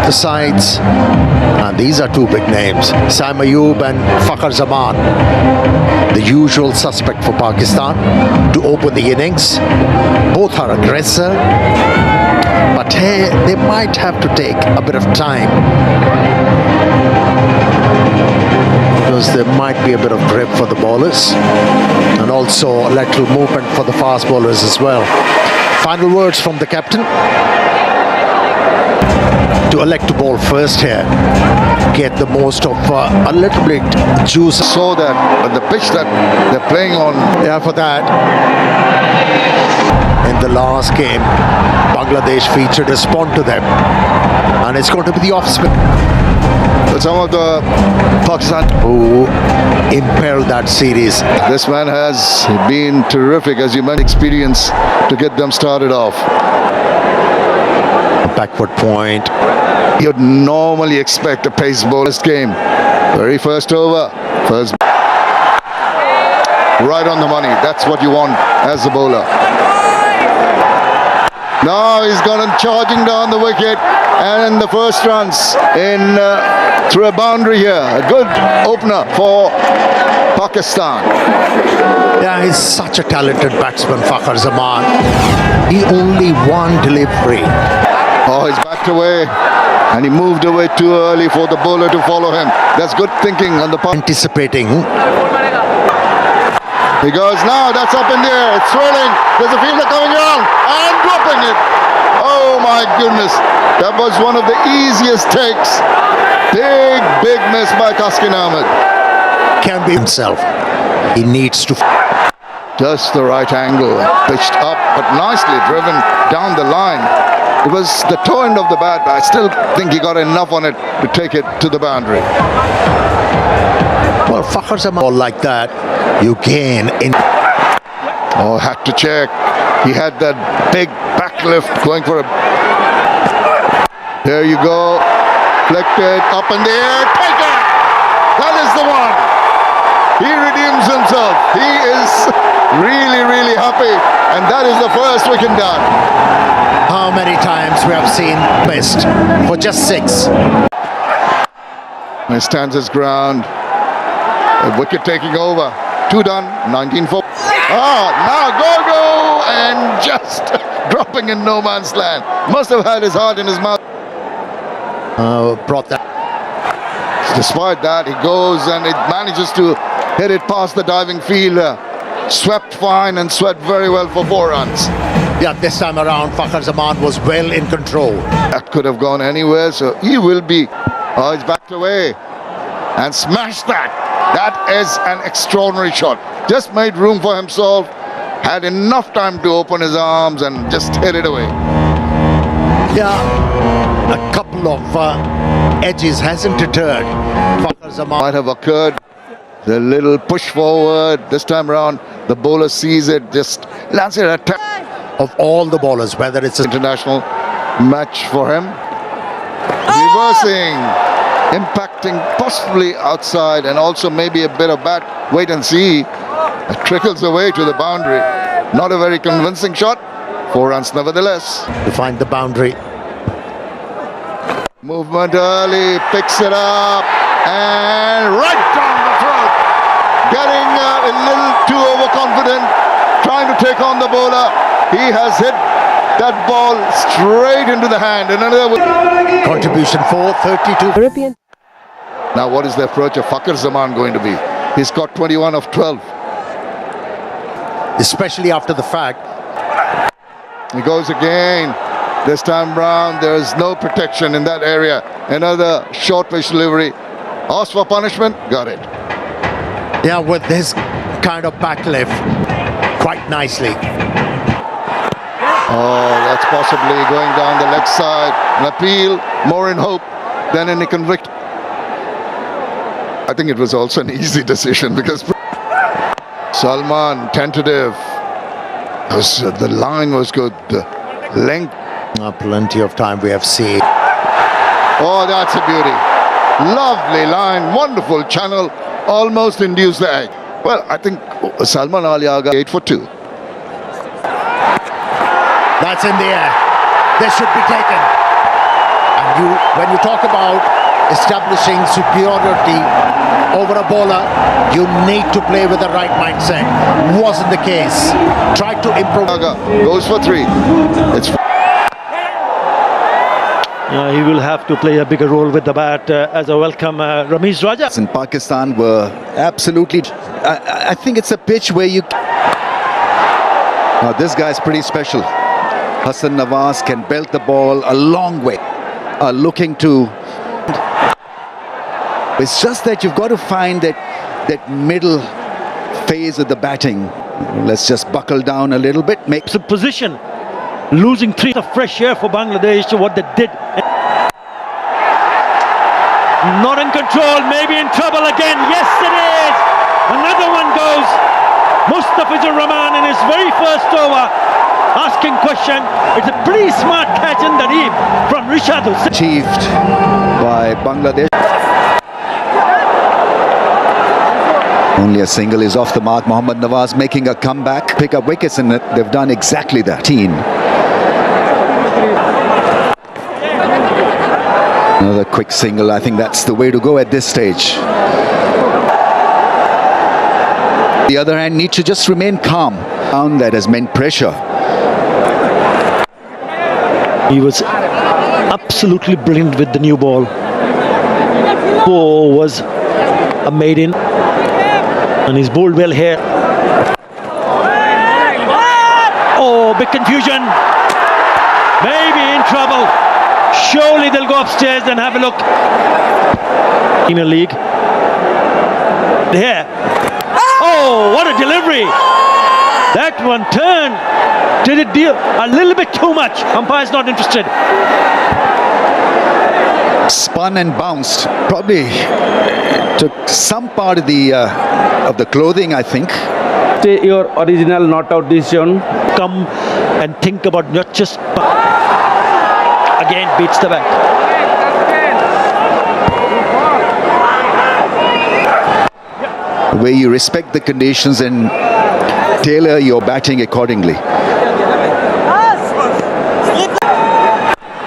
the sides, and these are two big names, Sam Ayub and Fakhar Zaman, the usual suspect for Pakistan to open the innings. Both are aggressive, but hey, they might have to take a bit of time because there might be a bit of grip for the bowlers and also lateral movement for the fast bowlers as well. Final words from the captain. To elect to bowl first here, get the most of a little bit juice. So that the pitch that they're playing on. Yeah, for that. In the last game, Bangladesh featured a spun to them, and it's going to be the off spin. But some of the Pakistan who impaired that series. This man has been terrific, as you mentioned, experience to get them started off. Backward point. You'd normally expect a pace bowler's game. Very first over, first right on the money. That's what you want as a bowler. Now he's gone and charging down the wicket, and the first runs in through a boundary here. A good opener for Pakistan. Yeah, he's such a talented batsman, Fakhar Zaman. He only one delivery. Oh, he's backed away, and he moved away too early for the bowler to follow him. That's good thinking on the part. Anticipating. He goes now, that's up in the air, it's swirling. There's a fielder coming around and dropping it. Oh my goodness, that was one of the easiest takes. Big miss by Taskin Ahmed. Can be himself. He needs to. Just the right angle, pitched up, but nicely driven down the line. It was the toe end of the bat, but I still think he got enough on it to take it to the boundary. Well, Fakhar Zaman ball like that, you gain in. Oh, had to check. He had that big backlift going for a. There you go. Flicked up in the air. Take it! That is the one. He redeems himself. He is really happy. And that is the first wicket done. How many times we have seen best for just 6. He stands his ground. A wicket taking over. 2 done. 19-4. Now go and just dropping in no man's land. Must have had his heart in his mouth. Brought that. Despite that, he goes and it manages to hit it past the diving fielder. Swept fine and swept very well for 4 runs. Yeah, this time around, Fakhar Zaman was well in control. That could have gone anywhere, so he will be. Oh, he's backed away and smashed that. That is an extraordinary shot. Just made room for himself. Had enough time to open his arms and just hit it away. Yeah, a couple of edges hasn't deterred Fakhar Zaman. Might have occurred. The little push forward. This time around, the bowler sees it, just lands it at top. Of all the bowlers, whether it's an international match for him. Reversing, impacting possibly outside, and also maybe a bit of bat. Wait and see. It trickles away to the boundary. Not a very convincing shot. 4 runs nevertheless. to find the boundary. Movement early, picks it up, and right down the throat. Getting a little too overconfident, trying to take on the bowler. He has hit that ball straight into the hand. And another Contribution 4-32. European. Now what is the approach of Fakhar Zaman going to be? He's got 21 of 12. Especially after the fact. He goes again. This time round, there is no protection in that area. Another short pitch delivery. Asked for punishment, got it. Yeah, with this kind of backlift, quite nicely. Oh, that's possibly going down the leg side. An appeal, more in hope than any convict. I think it was also an easy decision because Salman, tentative. The line was good, the length. Plenty of time we have seen. Oh, that's a beauty. Lovely line, wonderful channel, almost induced the egg. Well, I think Salman Ali Aga 8 for 2. That's in the air. This should be taken. And when you talk about establishing superiority over a bowler, you need to play with the right mindset. Wasn't the case. Tried to improve. Goes for 3. It's He will have to play a bigger role with the bat as a welcome Ramesh Raja. In Pakistan were absolutely. I think it's a pitch where you. Now this guy's pretty special. Hassan Nawaz can belt the ball a long way. Looking to. It's just that you've got to find that middle phase of the batting. Let's just buckle down a little bit. Make Some position. Losing 3 of fresh air for Bangladesh, what they did. Not in control, maybe in trouble again. Yes, it is. Another one goes. Mustafizur Rahman in his very first over, asking question. It's a pretty smart catch in the deep from Rishad Hussain. achieved by Bangladesh. Only a single is off the mark. Mohammad Nawaz making a comeback, pick up wickets, and they've done exactly that. Another quick single. I think that's the way to go at this stage. The other hand, need to just remain calm. That has meant pressure. He was absolutely brilliant with the new ball. Oh, was a maiden, and he's bowled well here. Oh, big confusion. Maybe in trouble. Surely they'll go upstairs and have a look. In a league. There. Oh, what a delivery. That one turned. Did it deal a little bit too much. Umpire's not interested. Spun and bounced. Probably took some part of the clothing, I think. Stay your original not out decision. Come and think about not just. Again beats the back. Where you respect the conditions and tailor your batting accordingly.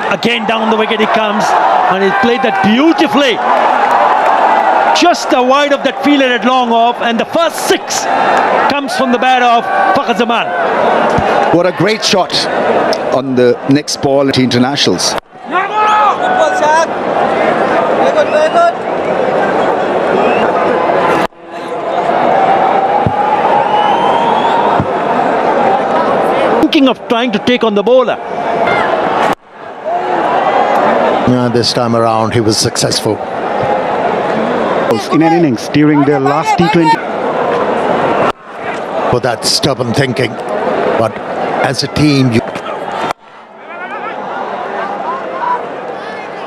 Again down the wicket he comes, and he played that beautifully. Just the wide of that fielder at long off, and the first 6 comes from the bat of Fakhar Zaman. What a great shot on the next ball at internationals. Thinking of trying to take on the bowler. This time around, he was successful. In an innings during their last T20. For that stubborn thinking, but as a team,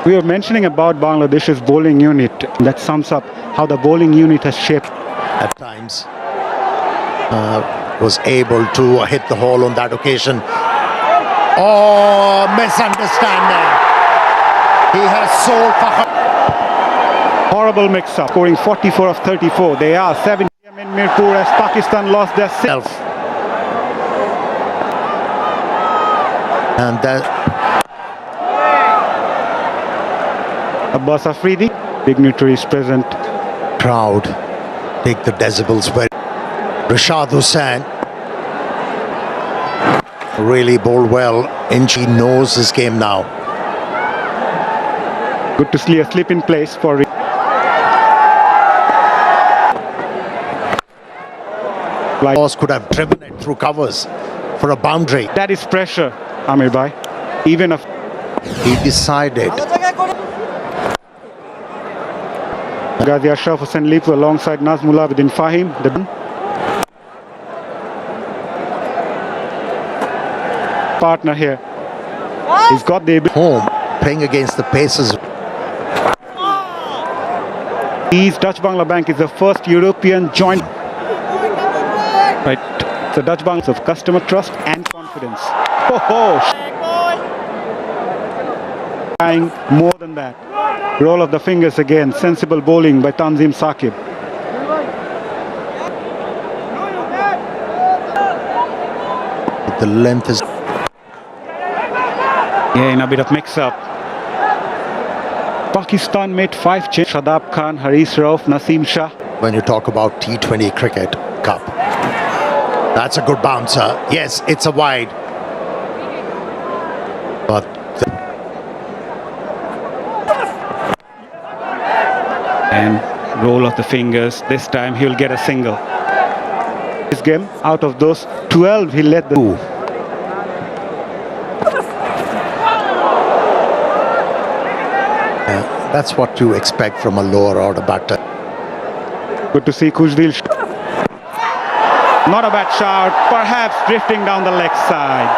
We were mentioning about Bangladesh's bowling unit. That sums up how the bowling unit has shaped. at times was able to hit the hole on that occasion. Oh, misunderstanding. He has sold Fakhar. Horrible mix-up, scoring 44 of 34. They are 7 p.m. in Mirpur as Pakistan lost their 6th. And that Abbas Afridi, dignitaries present. crowd take the decibels very. Rishad Hussain really bowled well. Inchi knows his game now. Good to see a slip in place for. Boss could have driven it through covers for a boundary. That is pressure, Amir Bhai. Even if He decided. Ghazi Ashraf Hussain leaps alongside Nazmullah within Fahim. Partner here. He's got the Home playing against the Pacers. Dutch Bangla Bank is the first European joint. Right, the Dutch Banks of customer trust and confidence. Trying more than that. Roll of the fingers again. Sensible bowling by Tanzim Saqib. The length is. Yeah, in a bit of mix-up. Pakistan made 5 changes. Shadab Khan, Haris Rauf, Naseem Shah. When you talk about T20 cricket cup, that's a good bouncer. Yes, it's a wide. But And roll of the fingers. This time he'll get a single. This game, out of those 12, he led the... that's what you expect from a lower order batter. Good to see Khushdil. Not a bad shot, perhaps drifting down the leg side,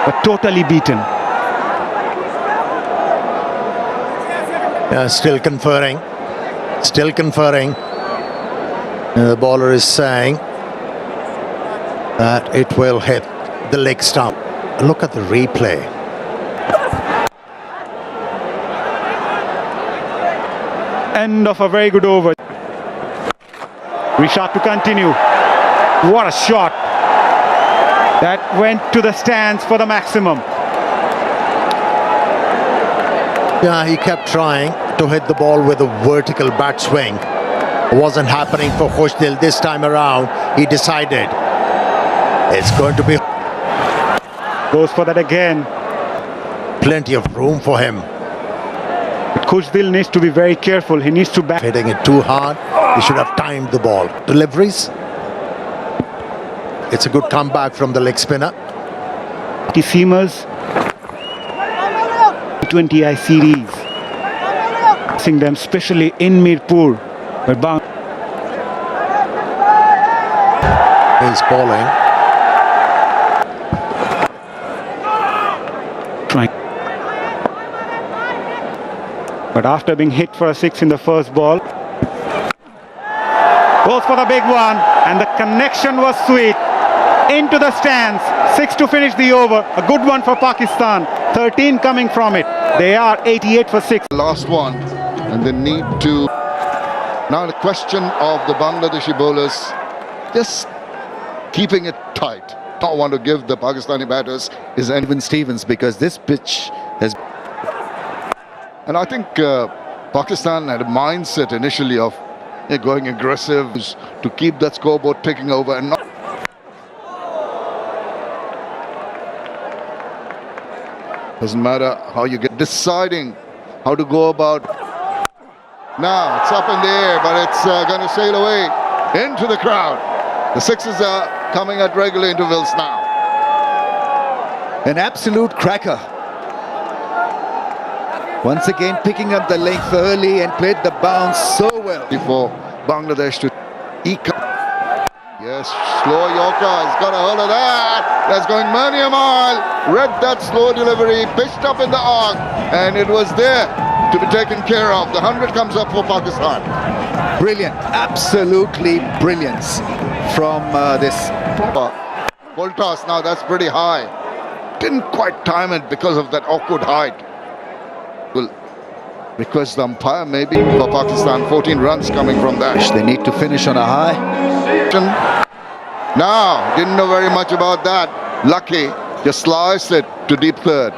but totally beaten. Still conferring. Still conferring. The bowler is saying that it will hit the leg stump. Look at the replay. End of a very good over. Rishad to continue. What a shot. That went to the stands for the maximum. Yeah, he kept trying to hit the ball with a vertical bat swing. It wasn't happening for Khushdil this time around. He decided it's going to be Goes for that again. plenty of room for him. But Khushdil needs to be very careful. He needs to back. Hitting it too hard. He should have timed the ball. Deliveries. It's a good comeback from the leg spinner. Seamers. T20 series. Seeing them especially in Mirpur. But He's bowling. trying. But after being hit for a 6 in the first ball, goes for the big one, and the connection was sweet. Into the stands. 6 to finish the over. A good one for Pakistan. 13 coming from it. They are 88 for 6. Last one, and they need to. Now the question of the Bangladeshi bowlers, just keeping it tight. Don't want to give the Pakistani batters is Even Stevens, because this pitch has... And I think Pakistan had a mindset initially of going aggressive to keep that scoreboard taking over and not. Doesn't matter how you get deciding how to go about. Now it's up in the air, but it's going to sail away into the crowd. The sixes are coming at regular intervals now. An absolute cracker. Once again picking up the length early and played the bounce so well. For Bangladesh to eke. Yes, slow Yorker has got a hold of that. That's going many a mile. Read that slow delivery, pitched up in the arc, and it was there to be taken care of. The 100 comes up for Pakistan. Brilliant, absolutely brilliant from this. Full toss now, that's pretty high. Didn't quite time it because of that awkward height. Will request the umpire maybe for Pakistan. 14 runs coming from that. They need to finish on a high. Now, didn't know very much about that. Lucky, just sliced it to deep third.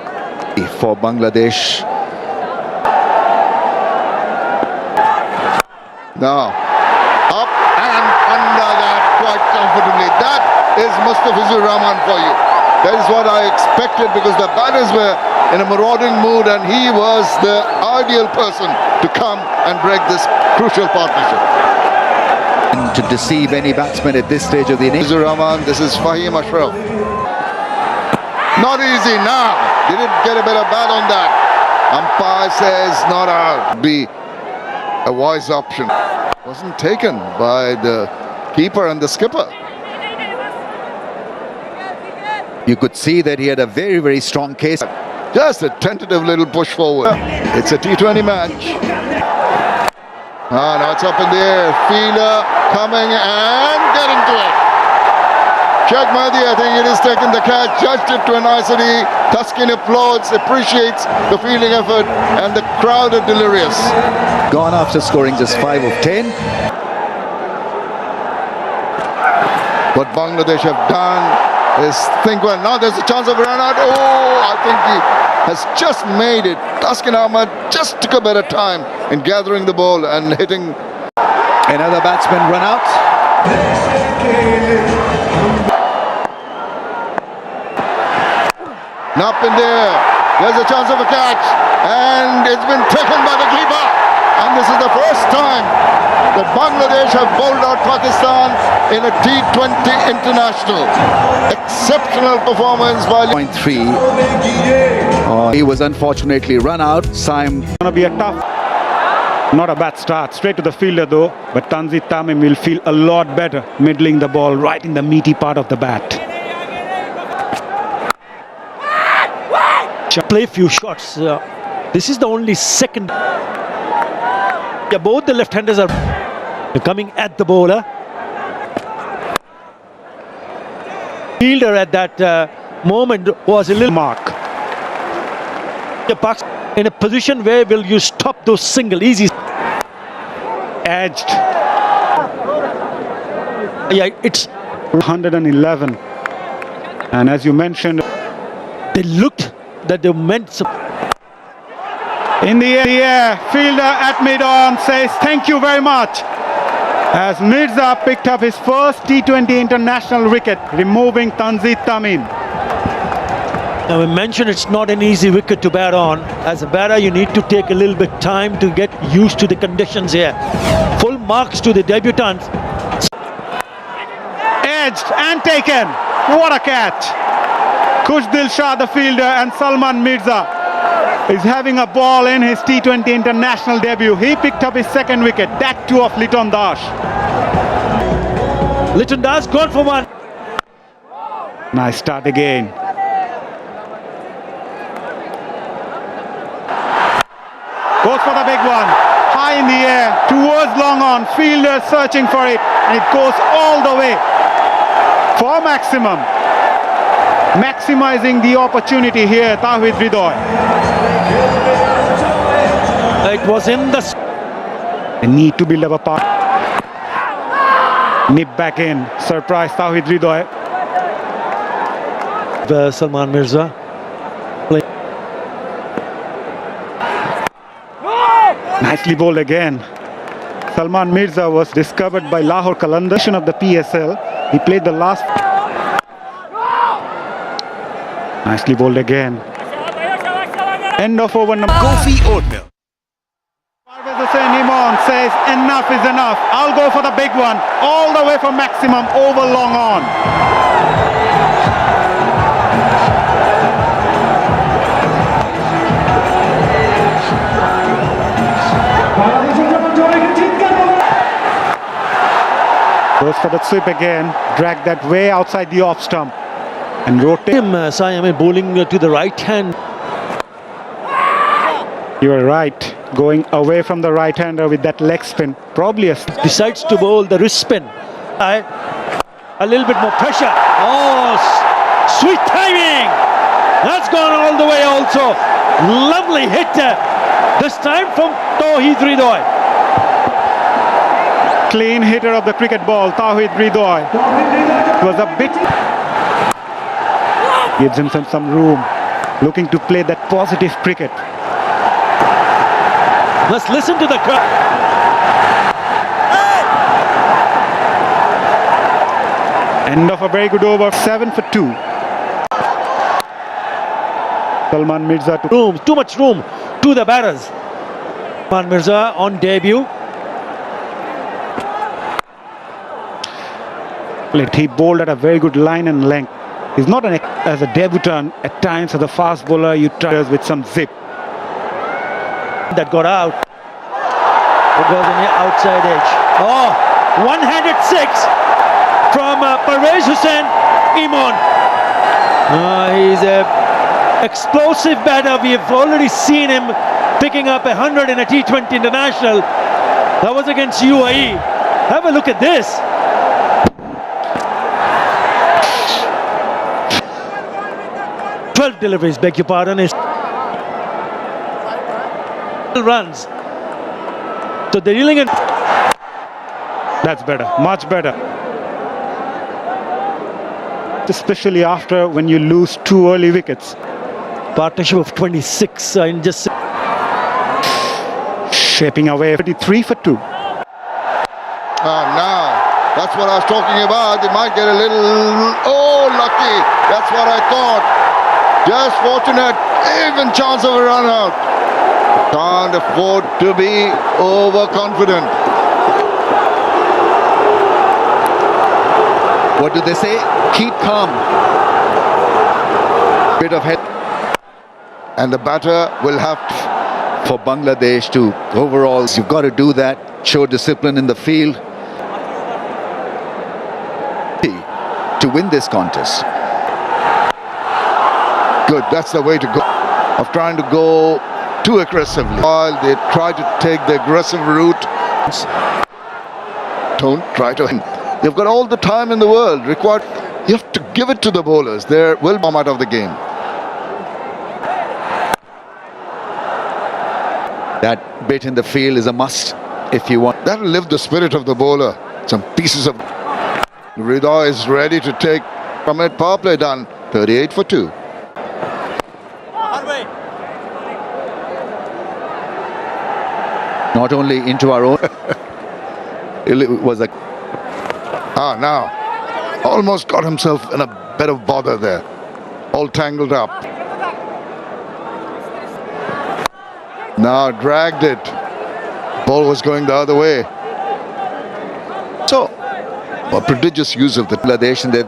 For Bangladesh. Now, up and under that quite comfortably. That is Mustafizur Rahman for you. That is what I expected, because the batters were in a marauding mood and he was the ideal person to come and break this crucial partnership. And to deceive any batsman at this stage of the innings. Mustafizur Rahman, this is Fahim Ashraf. Not easy now. Didn't get a bit of bat on that. Umpire says not out. Be a wise option. Wasn't taken by the keeper and the skipper. You could see that he had a very, very strong case. Just a tentative little push forward. It's a T20 match. Now it's up in the air. Fielder coming and getting to it. Sheikh Mahdi, I think it is taking the catch, judged it to a nicety. Tuskin applauds, appreciates the fielding effort, and the crowd are delirious. Gone after scoring just 5 of 10. What Bangladesh have done is think, well, now there's a chance of a run out. Oh, I think he has just made it. Taskin Ahmed just took a better time in gathering the ball and hitting. Another batsman run out. Up in there. There's a chance of a catch. And it's been taken by the keeper. And this is the first time that Bangladesh have bowled out Pakistan in a T20 international. Exceptional performance by... 0.3. He was unfortunately run out. Saim. Gonna be a tough, not a bad start. Straight to the fielder though, but Tanzit Tamim will feel a lot better middling the ball right in the meaty part of the bat. Play few shots. This is the only second. Yeah, both the left-handers are coming at the bowler. Fielder at that moment was a little Mark. in a position where will you stop those single easy. Edged. Yeah, it's 111. And as you mentioned, they looked that they meant some. in the air, fielder at mid-on says thank you very much. As Mirza picked up his first T20 international wicket, removing Tanzit Tamim. Now we mentioned it's not an easy wicket to bat on. As a batter, you need to take a little bit time to get used to the conditions here. Full marks to the debutants. Edged and taken. What a catch. Kush Dilshah, the fielder, and Salman Mirza is having a ball in his T20 international debut. He picked up his second wicket, that too of Liton Das. Liton Das gone for one. Nice start again. Goes for the big one. High in the air, towards long on. Fielder searching for it, and it goes all the way for maximum. Maximizing the opportunity here, Tawhid Hridoy. It was in the... They need to build up a part. Nip back in. Surprise Tawhid Hridoy. Salman Mirza. Nicely bowled again. Salman Mirza was discovered by Lahore Qalandar of the PSL. He played the last... Nicely bowled again. End of over number... Kofi Oatmeal. Parvez Hussain Imam says enough is enough. I'll go for the big one. All the way for maximum over long on. Goes for the sweep again. Drag that way outside the off stump. And rotate him. Siam bowling to the right hand. You are right. Going away from the right-hander with that leg spin. Probably a... Decides to bowl the wrist spin. A little bit more pressure. Oh, sweet timing. That's gone all the way also. Lovely hit. This time from Tawhid Hridoy. Clean hitter of the cricket ball, Tawhid Hridoy. It was a bit... Gives him some room. Looking to play that positive cricket. Let's listen to the crowd. End of a very good over, 7 for 2. Salman Mirza to... Too much room to the batters. Salman Mirza on debut. He bowled at a very good line and length. He's not as a debutant. At times as a fast bowler, you try with some zip. That got out. It was on the outside edge. Oh, one-handed six from Parvez Hussain Imam. He's a explosive batter. We have already seen him picking up 100 in a T20 international. That was against UAE. Have a look at this. Deliveries, beg your pardon, is runs. So they're dealing in. That's better, much better. Especially after when you lose 2 early wickets. partnership of 26 in just Shaping away 23 for 2. Now, that's what I was talking about. They might get a little... Oh, lucky. That's what I thought. Just fortunate. Even chance of a run out. Can't afford to be overconfident. What do they say? Keep calm. Bit of head And the batter will have for Bangladesh to overall. You've got to do that. Show discipline in the field to win this contest. good. That's the way to go. Of trying to go too aggressively. While they try to take the aggressive route, don't try to. You've got all the time in the world required. You have to give it to the bowlers. They will bomb out of the game. That bit in the field is a must if you want. That'll lift the spirit of the bowler. Some pieces of... Rida is ready to take from it. Power play done. 38 for 2. Not only into our own. It was a... Now. Almost got himself in a bit of bother there. All tangled up. Now dragged it. Ball was going the other way. So, a prodigious use of the Bangladesh, and they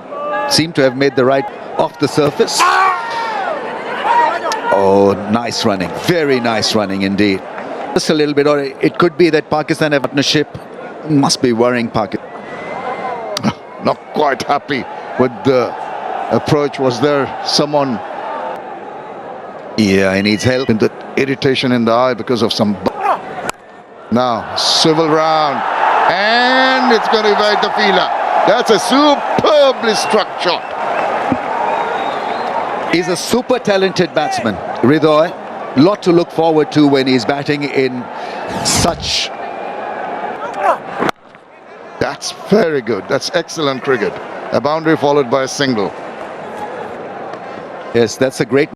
seem to have made the right off the surface. Oh, nice running. Very nice running indeed. Just a little bit, or it could be that Pakistan have partnership must be worrying Pakistan. not quite happy with the approach. Was there someone? Yeah, he needs help. In the irritation in the eye because of some... Now, swivel round. And it's going to evade the fielder. That's a superbly struck shot. He's a super talented batsman, Ridoy. Lot to look forward to when he's batting in such... That's very good. That's excellent cricket. A boundary followed by a single. Yes, that's a great...